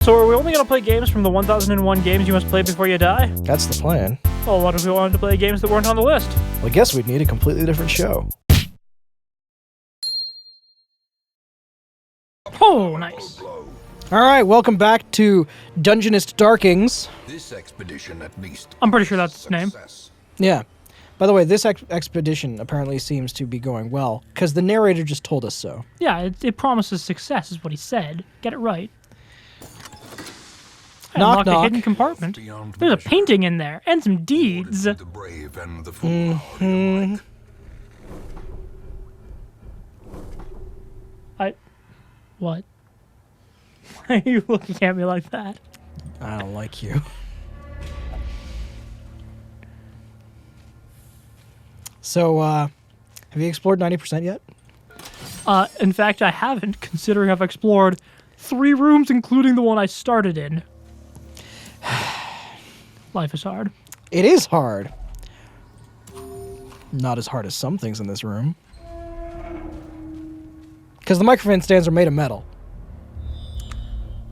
So are we only going to play games from the 1001 games you must play before you die? That's the plan. Well, what if we wanted to play games that weren't on the list? Well, I guess we'd need a completely different show. Oh, nice. All right, welcome back to Dungeonist Darkings. This expedition, at least. I'm pretty sure that's its name. Yeah. By the way, this expedition apparently seems to be going well, because the narrator just told us so. Yeah, it promises success, is what he said. Get it right. I Knock, unlocked knock. a hidden compartment. There's a painting in there, and some deeds. The brave and the foolhardy alike. What? Why are you looking at me like that? I don't like you. So, have you explored 90% yet? In fact, I haven't, considering I've explored 3 rooms, including the one I started in. Life is hard. It is hard. Not as hard as some things in this room. Because the microphone stands are made of metal.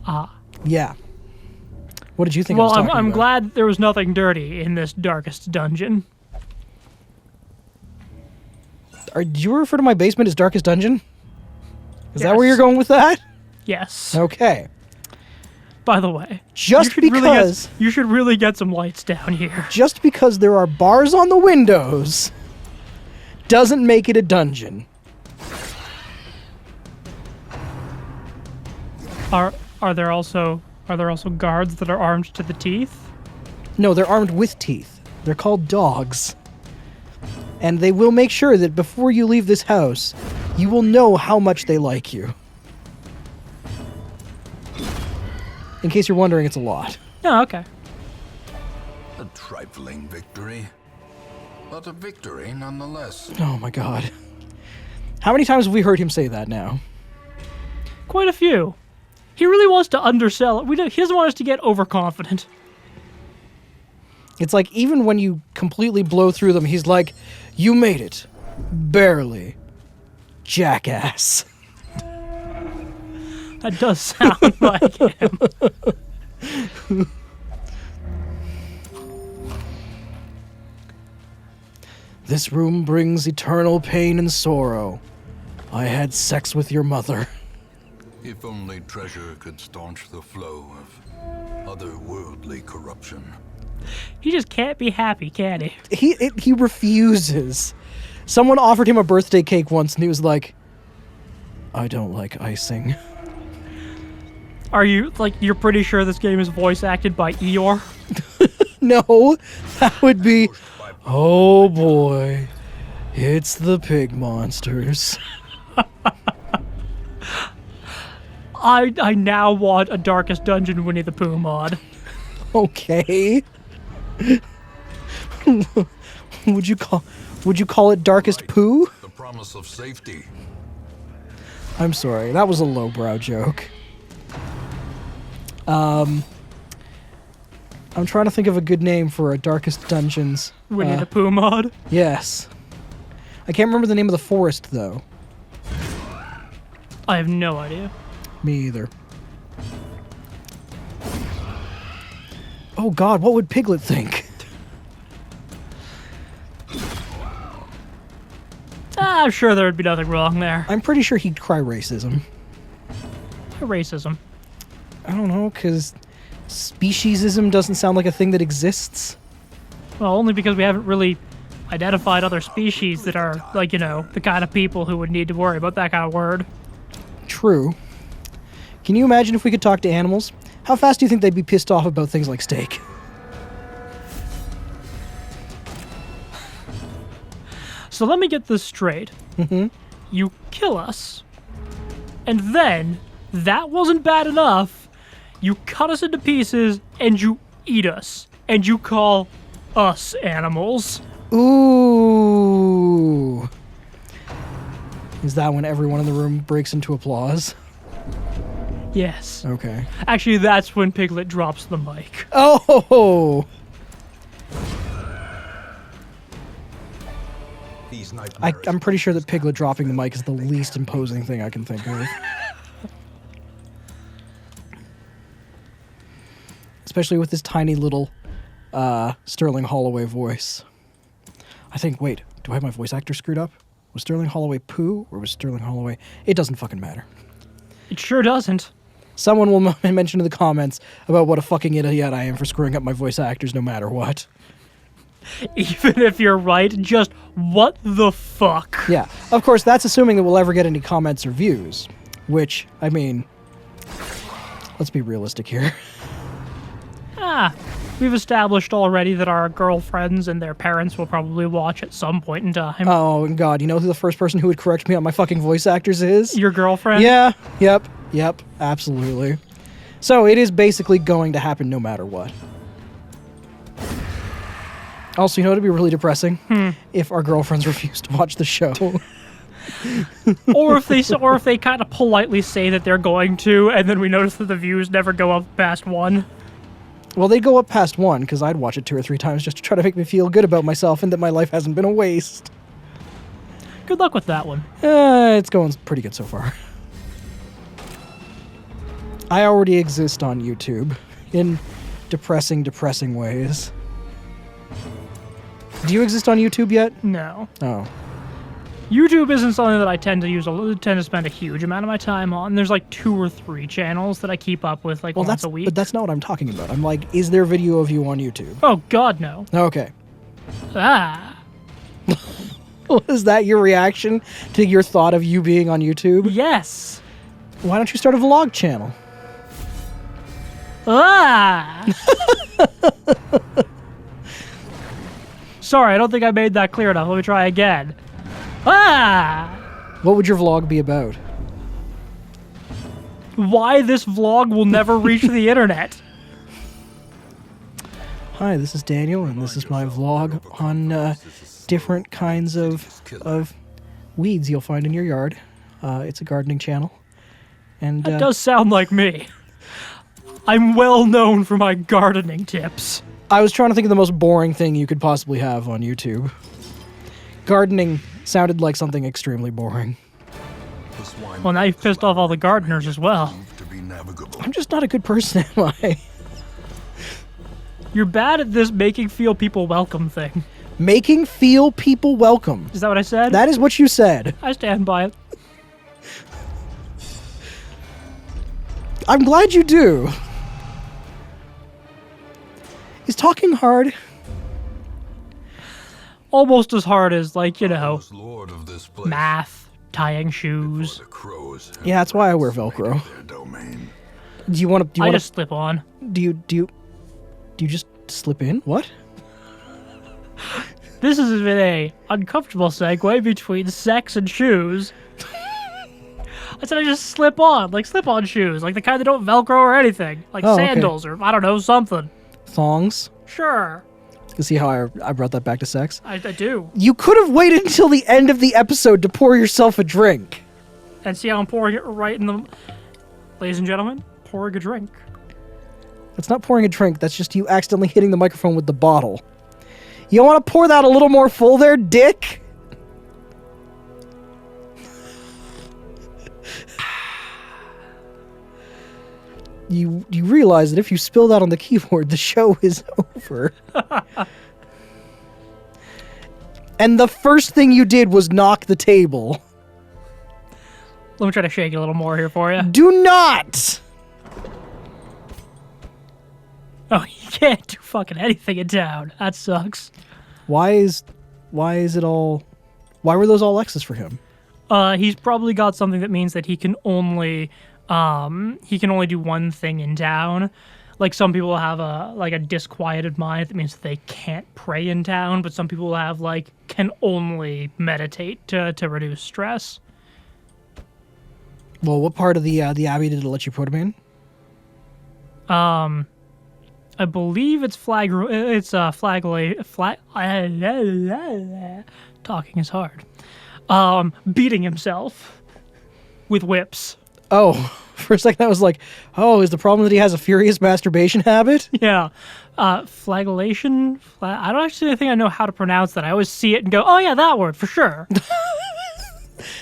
Ah. Yeah. What did you think? Well, I was talking I'm about? glad there was nothing dirty in this darkest dungeon. Did you refer to my basement as Darkest Dungeon? Is that Yes. where you're going with that? Yes. Okay. By the way, Just you because should really get some lights down here. just because there are bars on the windows doesn't make it a dungeon. Are there also guards that are armed to the teeth? No, they're armed with teeth. They're called dogs. And they will make sure that before you leave this house, you will know how much they like you. In case you're wondering, it's a lot. Oh, okay. A trifling victory, but a victory nonetheless. Oh my god. How many times have we heard him say that now? Quite a few. He really wants to undersell it. He doesn't want us to get overconfident. It's like, even when you completely blow through them, he's like, you made it. Barely. Jackass. That does sound like him. This room brings eternal pain and sorrow. I had sex with your mother. If only treasure could staunch the flow of otherworldly corruption. He just can't be happy, can he? He refuses. Someone offered him a birthday cake once, and he was like, I don't like icing. Are you, you're pretty sure this game is voice acted by Eeyore? No, that would be, oh boy, it's the pig monsters. I now want a Darkest Dungeon Winnie the Pooh mod. Okay. Would you call it Darkest Pooh? The promise of safety. I'm sorry, that was a lowbrow joke. I'm trying to think of a good name for a Darkest Dungeons. Winnie the Pooh mod? Yes. I can't remember the name of the forest, though. I have no idea. Me either. Oh god, what would Piglet think? I'm sure there would be nothing wrong there. I'm pretty sure he'd cry racism. Racism. I don't know, because speciesism doesn't sound like a thing that exists. Well, only because we haven't really identified other species that are, the kind of people who would need to worry about that kind of word. True. Can you imagine if we could talk to animals? How fast do you think they'd be pissed off about things like steak? So let me get this straight. Mm-hmm. You kill us, and then, that wasn't bad enough, you cut us into pieces, and you eat us, and you call us animals. Ooh. Is that when everyone in the room breaks into applause? Yes. Okay. Actually, that's when Piglet drops the mic. Oh! I'm pretty sure that Piglet dropping the mic is the least imposing thing I can think of. especially with his tiny little Sterling Holloway voice. I think, wait, do I have my voice actor screwed up? Was Sterling Holloway Pooh, or was Sterling Holloway... It doesn't fucking matter. It sure doesn't. Someone will mention in the comments about what a fucking idiot I am for screwing up my voice actors no matter what. Even if you're right, just what the fuck? Yeah, of course, that's assuming that we'll ever get any comments or views. Which, I mean... Let's be realistic here. We've established already that our girlfriends and their parents will probably watch at some point in time. Oh, and God, you know who the first person who would correct me on my fucking voice actors is? Your girlfriend? Yeah, yep, absolutely. So it is basically going to happen no matter what. Also, you know what would be really depressing? If our girlfriends refuse to watch the show. or if they kind of politely say that they're going to, and then we notice that the views never go up past 1. Well, they go up past 1, because I'd watch it 2 or 3 times just to try to make me feel good about myself and that my life hasn't been a waste. Good luck with that one. It's going pretty good so far. I already exist on YouTube in depressing ways. Do you exist on YouTube yet? No. Oh. YouTube isn't something that I tend to spend a huge amount of my time on. There's like 2 or 3 channels that I keep up with once a week. But that's not what I'm talking about. I'm like, is there video of you on YouTube? Oh, God, no. Okay. Is that your reaction to your thought of you being on YouTube? Yes. Why don't you start a vlog channel? Sorry, I don't think I made that clear enough. Let me try again. What would your vlog be about? Why this vlog will never reach the internet. Hi, this is Daniel, and this is my vlog on different kinds of weeds you'll find in your yard. It's a gardening channel. And that does sound like me. I'm well known for my gardening tips. I was trying to think of the most boring thing you could possibly have on YouTube. Gardening sounded like something extremely boring. Well, now you've pissed off all the gardeners as well. I'm just not a good person, am I? You're bad at this making feel people welcome thing. Making feel people welcome. Is that what I said? That is what you said. I stand by it. I'm glad you do. Is talking hard? Almost as hard as, like, you know, Lord of this place, math, tying shoes. the crows Yeah, that's why I wear Velcro. their domain. Do you want to? I just slip on. Do you just slip in? What? This has been a uncomfortable segue between sex and shoes. I said I just slip on, like slip-on shoes, like the kind that don't Velcro or anything, like sandals or I don't know, something. Thongs. Sure. You see how I brought that back to sex? I do. You could have waited until the end of the episode to pour yourself a drink. And see how I'm pouring it right in the... Ladies and gentlemen, pouring a drink. That's not pouring a drink, that's just you accidentally hitting the microphone with the bottle. You want to pour that a little more full there, dick? You realize that if you spill that on the keyboard, the show is over. And the first thing you did was knock the table. Let me try to shake it a little more here for you. Do not! Oh, you can't do fucking anything in town. That sucks. Why is it all... Why were those all X's for him? He's probably got something that means that he can only do one thing in town. Like some people have a disquieted mind that means that they can't pray in town, but some people have can only meditate to reduce stress. Well, what part of the abbey did it let you put him in? I believe it's talking is hard. Beating himself with whips. Oh, for a second I was like, oh, is the problem that he has a furious masturbation habit? Yeah. Flagellation? I don't actually think I know how to pronounce that. I always see it and go, oh yeah, that word, for sure.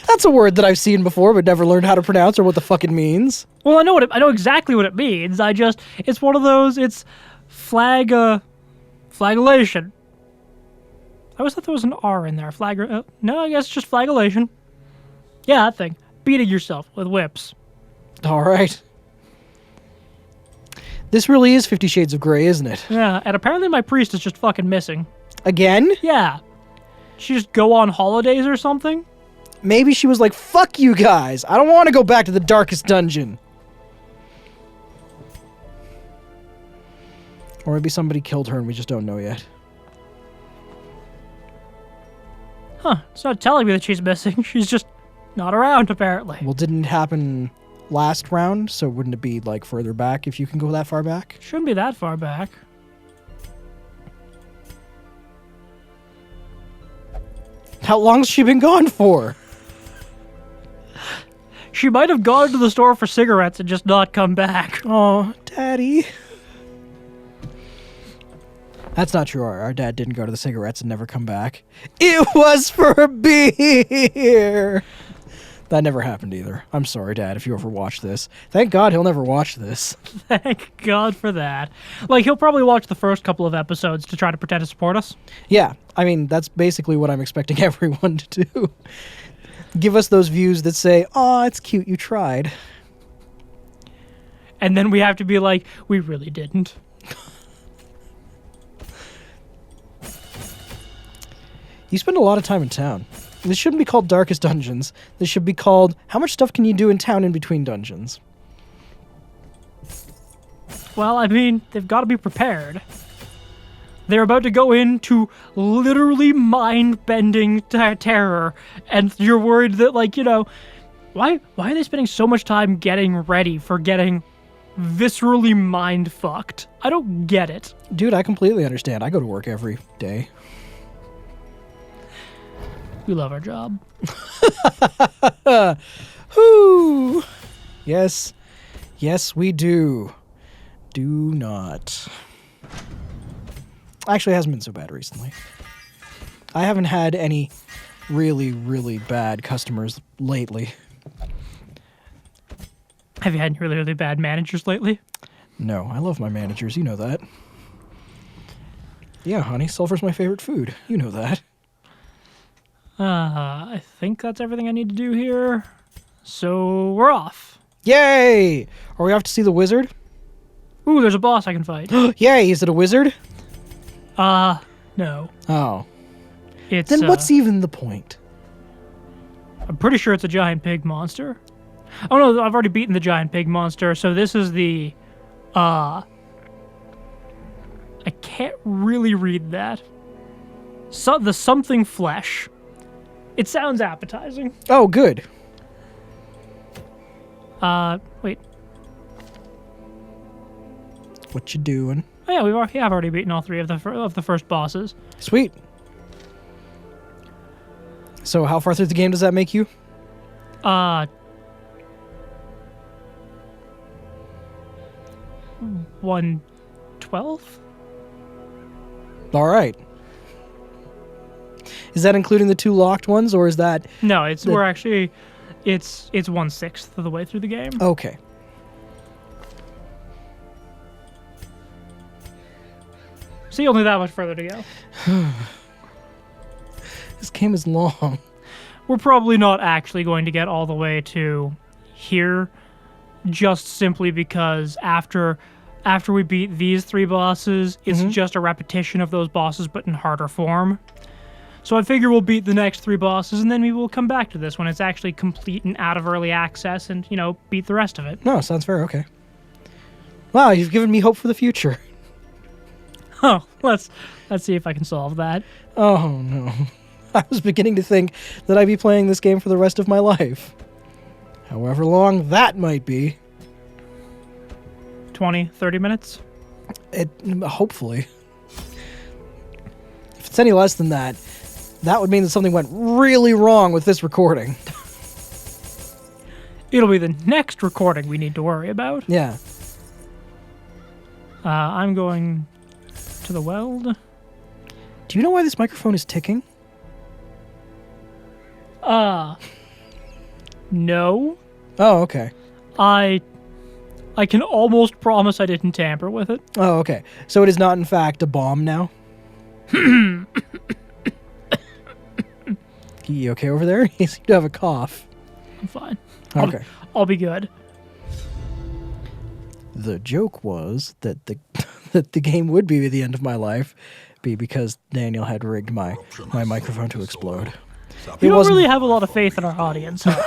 That's a word that I've seen before, but never learned how to pronounce or what the fuck it means. Well, I know exactly what it means. It's one of those. It's flagellation. I always thought there was an R in there. No, I guess it's just flagellation. Yeah, that thing. Beating yourself with whips. All right. This really is 50 Shades of Grey, isn't it? Yeah, and apparently my priest is just fucking missing. Again? Yeah. She just go on holidays or something? Maybe she was like, fuck you guys. I don't want to go back to the darkest dungeon. Or maybe somebody killed her and we just don't know yet. Huh. It's not telling me that she's missing. She's just not around, apparently. Well, didn't it happen last round? So wouldn't it be, like, further back if you can go that far back? Shouldn't be that far back. How long's she been gone for? She might have gone to the store for cigarettes and just not come back. Oh, Daddy. That's not true. Our dad didn't go to the cigarettes and never come back. It was for beer. That never happened either. I'm sorry, Dad, if you ever watch this. Thank God he'll never watch this. Thank God for that. Like, he'll probably watch the first couple of episodes to try to pretend to support us. Yeah, I mean, that's basically what I'm expecting everyone to do. Give us those views that say, "Aw, it's cute, you tried." And then we have to be like, we really didn't. You spend a lot of time in town. This shouldn't be called Darkest Dungeons. This should be called, how much stuff can you do in town in between dungeons? Well, I mean, they've got to be prepared. They're about to go into literally mind-bending terror, and you're worried that, like, you know, why are they spending so much time getting ready for getting viscerally mind-fucked? I don't get it. Dude, I completely understand. I go to work every day. We love our job. Whoo! Yes. Yes, we do. Do not. Actually, it hasn't been so bad recently. I haven't had any really, really bad customers lately. Have you had any really, really bad managers lately? No, I love my managers. You know that. Yeah, honey, sulfur's my favorite food. You know that. I think that's everything I need to do here. So we're off. Yay! Are we off to see the wizard? Ooh, there's a boss I can fight. Yay! Is it a wizard? No. Oh. It's Then what's even the point? I'm pretty sure it's a giant pig monster. Oh no, I've already beaten the giant pig monster, so this is the I can't really read that. The something flesh. It sounds appetizing. Oh, good. Wait. What you doing? Oh yeah, I've already beaten all three of the first bosses. Sweet. So how far through the game does that make you? 112? All right. Is that including the 2 locked ones, or is that... No, it's 1/6 of the way through the game. Okay. See, only that much further to go. This game is long. We're probably not actually going to get all the way to here, just simply because after we beat these 3 bosses, it's just a repetition of those bosses, but in harder form. So I figure we'll beat the next 3 bosses, and then we will come back to this when it's actually complete and out of early access, and, you know, beat the rest of it. No, sounds fair. Okay. Wow, you've given me hope for the future. Oh, let's see if I can solve that. Oh, no. I was beginning to think that I'd be playing this game for the rest of my life. However long that might be. 20, 30 minutes? Hopefully. If it's any less than that, that would mean that something went really wrong with this recording. It'll be the next recording we need to worry about. Yeah. I'm going to the weld. Do you know why this microphone is ticking? No. Oh, okay. I can almost promise I didn't tamper with it. Oh, okay. So it is not, in fact, a bomb now? You okay over there? You seem to have a cough. I'm fine. Okay. I'll be good. The joke was that the that the game would be the end of my life because Daniel had rigged my microphone to explode. You don't really have a lot of faith in our audience, huh?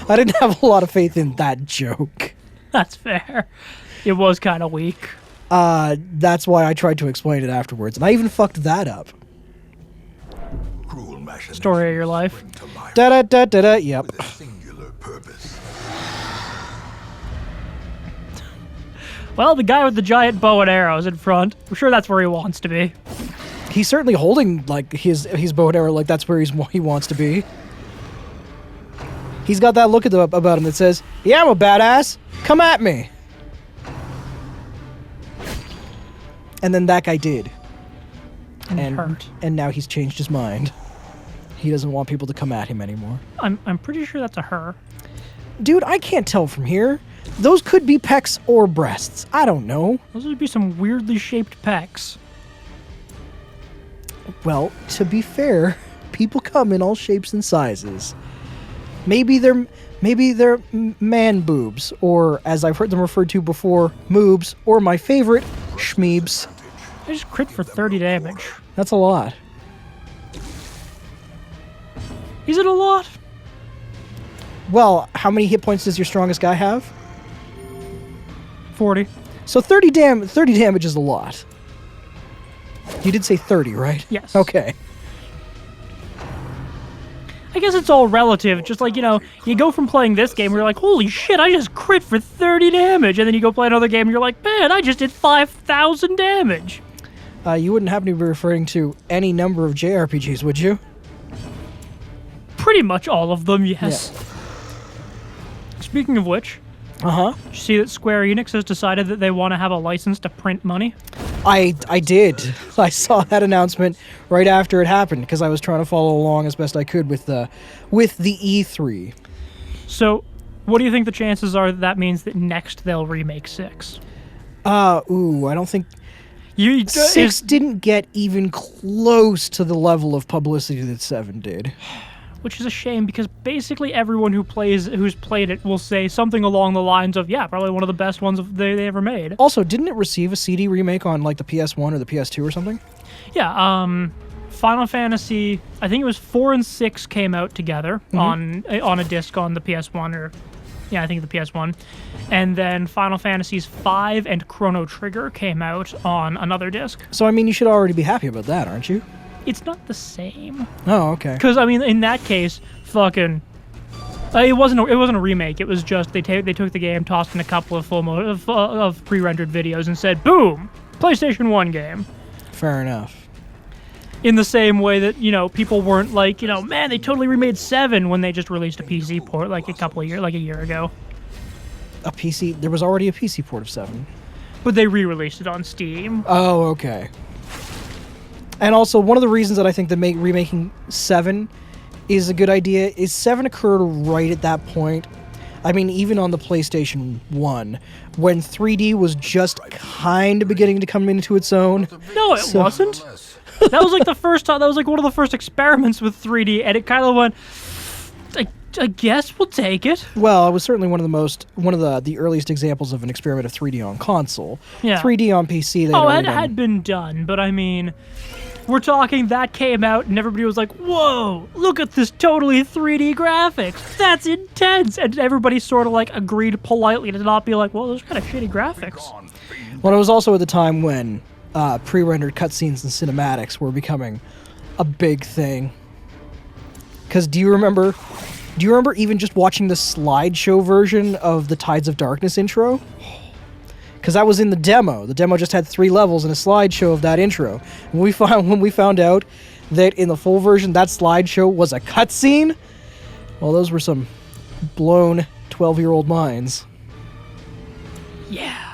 I didn't have a lot of faith in that joke. That's fair. It was kind of weak. That's why I tried to explain it afterwards, and I even fucked that up. Story of your life. Da-da-da-da-da, yep. With a singular purpose. Well, the guy with the giant bow and arrows in front. I'm sure that's where he wants to be. He's certainly holding, like, his bow and arrow like that's where he wants to be. He's got that look about him that says, yeah, I'm a badass. Come at me. And then that guy did. And hurt. And now he's changed his mind. He doesn't want people to come at him anymore. I'm pretty sure that's a her. Dude, I can't tell from here. Those could be pecs or breasts. I don't know. Those would be some weirdly shaped pecs. Well, to be fair, people come in all shapes and sizes. Maybe they're man boobs, or as I've heard them referred to before, moobs, or my favorite, schmeebs. I just crit for 30 damage. That's a lot. Is it a lot? Well, how many hit points does your strongest guy have? 40. So 30 damage is a lot. You did say 30, right? Yes. Okay. I guess it's all relative. Just like, you go from playing this game where you're like, holy shit, I just crit for 30 damage. And then you go play another game and you're like, man, I just did 5,000 damage. You wouldn't happen to be referring to any number of JRPGs, would you? Pretty much all of them, yes. Yeah. Speaking of which, Uh-huh. did you see that Square Enix has decided that they want to have a license to print money? I did. I saw that announcement right after it happened because I was trying to follow along as best I could with the E3. So, what do you think the chances are that means that next they'll remake 6? I don't think... 6 didn't get even close to the level of publicity that 7 did. Which is a shame because basically everyone who's played it will say something along the lines of, yeah, probably one of the best ones they ever made. Also, didn't it receive a CD remake on like the PS1 or the PS2 or something? Yeah, Final Fantasy, I think it was 4 and 6 came out together on a disc on the PS1 or... Yeah, I think the PS1. And then Final Fantasies 5 and Chrono Trigger came out on another disc. So, I mean, you should already be happy about that, aren't you? It's not the same. Oh, okay. Because, I mean, in that case, fucking... it wasn't a remake. It was just they took the game, tossed in a couple of of pre-rendered videos and said, boom! PlayStation 1 game. Fair enough. In the same way that, people weren't like, man, they totally remade 7 when they just released a PC port like a year ago. A PC? There was already a PC port of 7. But they re-released it on Steam. Oh, okay. And also, one of the reasons that I think that remaking 7 is a good idea is 7 occurred right at that point. I mean, even on the PlayStation 1, when 3D was just kind of beginning to come into its own. No, it wasn't. That was like the first time. That was like one of the first experiments with 3D, and it kind of went. I guess we'll take it. Well, it was certainly one of the earliest examples of an experiment of 3D on console. Yeah. 3D on PC. It had been done, but I mean, we're talking that came out, and everybody was like, "Whoa! Look at this totally 3D graphics. That's intense!" And everybody sort of like agreed politely to not be like, "Well, those kind of shitty graphics." Well, it was also at the time when pre-rendered cutscenes and cinematics were becoming a big thing. Because do you remember even just watching the slideshow version of the Tides of Darkness intro? Because that was in the demo. The demo just had 3 levels and a slideshow of that intro. When we found out that in the full version that slideshow was a cutscene, well, those were some blown 12-year-old minds. Yeah.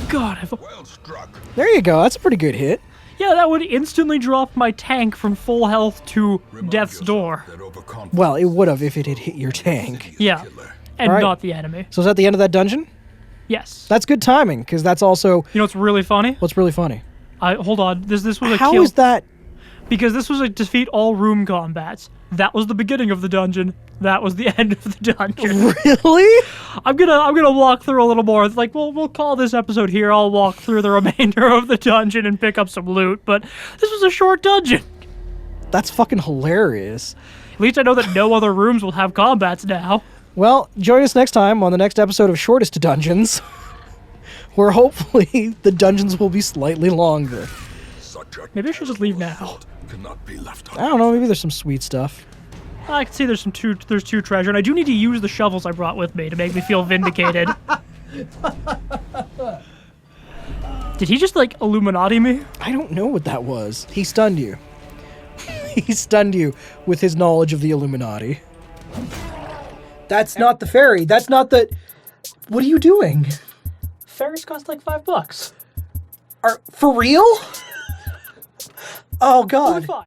God, Well struck. There you go. That's a pretty good hit. Yeah, that would instantly drop my tank from full health to Remind death's yourself door. that overconfidence Well, it would have if it had hit your tank. is Yeah. killer. And Alright. not the enemy. So is that the end of that dungeon? Yes. That's good timing, because that's also You know what's really funny? what's really funny. Hold on. This was a How kill. is that? Because this was a defeat all room combats. That was the beginning of the dungeon. That was the end of the dungeon. Really? I'm gonna walk through a little more. Like we'll call this episode here. I'll walk through the remainder of the dungeon and pick up some loot. But this was a short dungeon. That's fucking hilarious. At least I know that no other rooms will have combats now. Well, join us next time on the next episode of Shortest Dungeons, where hopefully the dungeons will be slightly longer. Such a Maybe I should just leave now. thought cannot be left I don't know, maybe there's some sweet stuff. I can see there's two treasure, and I do need to use the shovels I brought with me to make me feel vindicated. Did he just like Illuminati me? I don't know what that was. He stunned you. He stunned you with his knowledge of the Illuminati. That's not the fairy. That's not the... What are you doing? Fairies cost like $5. For real? Oh, God. Fine.